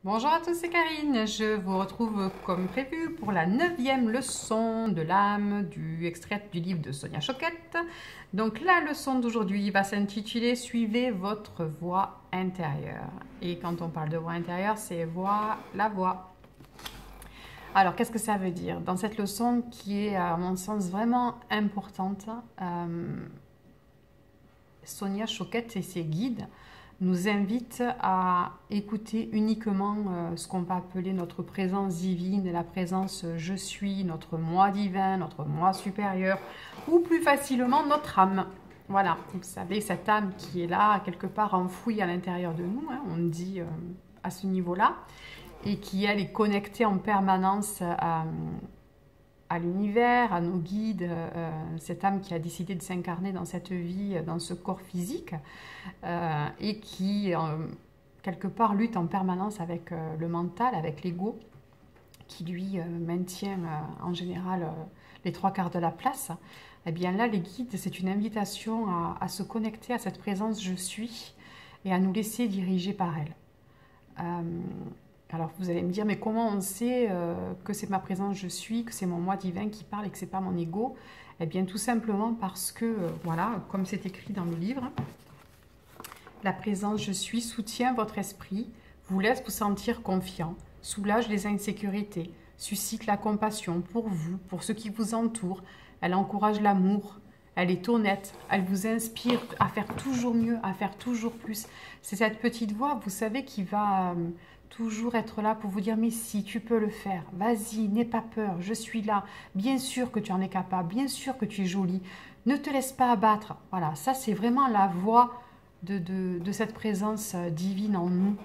Bonjour à tous, c'est Karine. Je vous retrouve comme prévu pour la 9e leçon de l'âme du extrait du livre de Sonia Choquette. Donc la leçon d'aujourd'hui va s'intituler Suivez votre voix intérieure. Et quand on parle de voix intérieure, c'est la voix. Alors qu'est-ce que ça veut dire? Dans cette leçon qui est à mon sens vraiment importante, Sonia Choquette et ses guides nous invite à écouter uniquement ce qu'on va appeler notre présence divine, la présence je suis, notre moi divin, notre moi supérieur, ou plus facilement notre âme. Voilà, vous savez, cette âme qui est là, quelque part enfouie à l'intérieur de nous, hein, on dit à ce niveau-là, et qui, elle, est connectée en permanence à l'univers, à nos guides, cette âme qui a décidé de s'incarner dans cette vie, dans ce corps physique, et qui, quelque part, lutte en permanence avec le mental, avec l'ego, qui lui maintient en général les 3/4 de la place. Eh bien là, les guides, c'est une invitation à se connecter à cette présence je suis et à nous laisser diriger par elle. Alors vous allez me dire, mais comment on sait que c'est ma présence je suis, que c'est mon moi divin qui parle et que c'est pas mon ego? Eh bien tout simplement parce que, voilà, comme c'est écrit dans le livre, la présence je suis soutient votre esprit, vous laisse vous sentir confiant, soulage les insécurités, suscite la compassion pour vous, pour ceux qui vous entourent, elle encourage l'amour, elle est honnête, elle vous inspire à faire toujours mieux, à faire toujours plus. C'est cette petite voix, vous savez, qui va toujours être là pour vous dire, mais si, tu peux le faire, vas-y, n'aie pas peur, je suis là, bien sûr que tu en es capable, bien sûr que tu es jolie, ne te laisse pas abattre. Voilà, ça c'est vraiment la voix de cette présence divine en nous,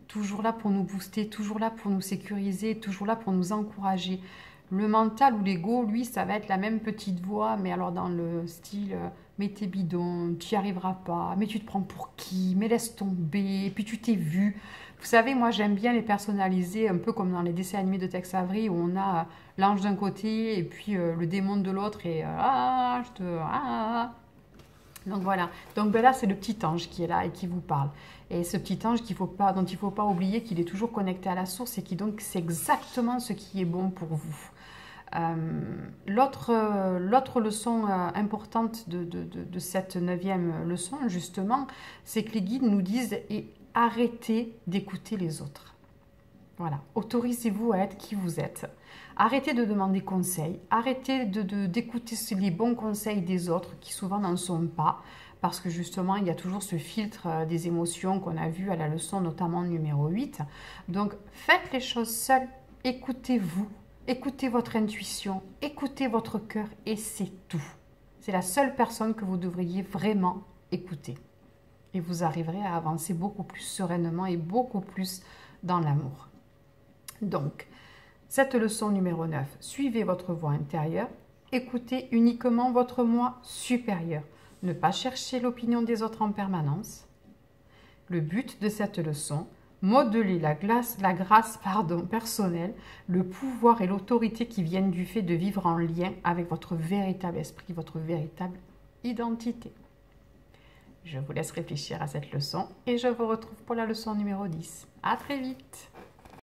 toujours là pour nous booster, toujours là pour nous sécuriser, toujours là pour nous encourager. Le mental ou l'ego, lui, ça va être la même petite voix, mais alors dans le style mais t'es bidon, tu n'y arriveras pas, mais tu te prends pour qui, mais laisse tomber, et puis tu t'es vu. Vous savez, moi j'aime bien les personnaliser, un peu comme dans les dessins animés de Tex Avery, où on a l'ange d'un côté et puis le démon de l'autre, et donc voilà, donc ben là c'est le petit ange qui est là et qui vous parle. Et ce petit ange dont il ne faut pas oublier qu'il est toujours connecté à la source et qui donc c'est exactement ce qui est bon pour vous. L'autre leçon importante de cette 9e leçon, justement, c'est que les guides nous disent et arrêtez d'écouter les autres. Voilà, autorisez-vous à être qui vous êtes. Arrêtez de demander conseil, arrêtez d'écouter les bons conseils des autres qui souvent n'en sont pas, parce que justement il y a toujours ce filtre des émotions qu'on a vu à la leçon notamment numéro 8. Donc faites les choses seules, écoutez-vous. Écoutez votre intuition, écoutez votre cœur et c'est tout. C'est la seule personne que vous devriez vraiment écouter. Et vous arriverez à avancer beaucoup plus sereinement et beaucoup plus dans l'amour. Donc, cette leçon numéro 9, suivez votre voix intérieure, écoutez uniquement votre moi supérieur. Ne pas chercher l'opinion des autres en permanence. Le but de cette leçon, modeler la grâce personnelle, le pouvoir et l'autorité qui viennent du fait de vivre en lien avec votre véritable esprit, votre véritable identité. Je vous laisse réfléchir à cette leçon et je vous retrouve pour la leçon numéro 10. À très vite!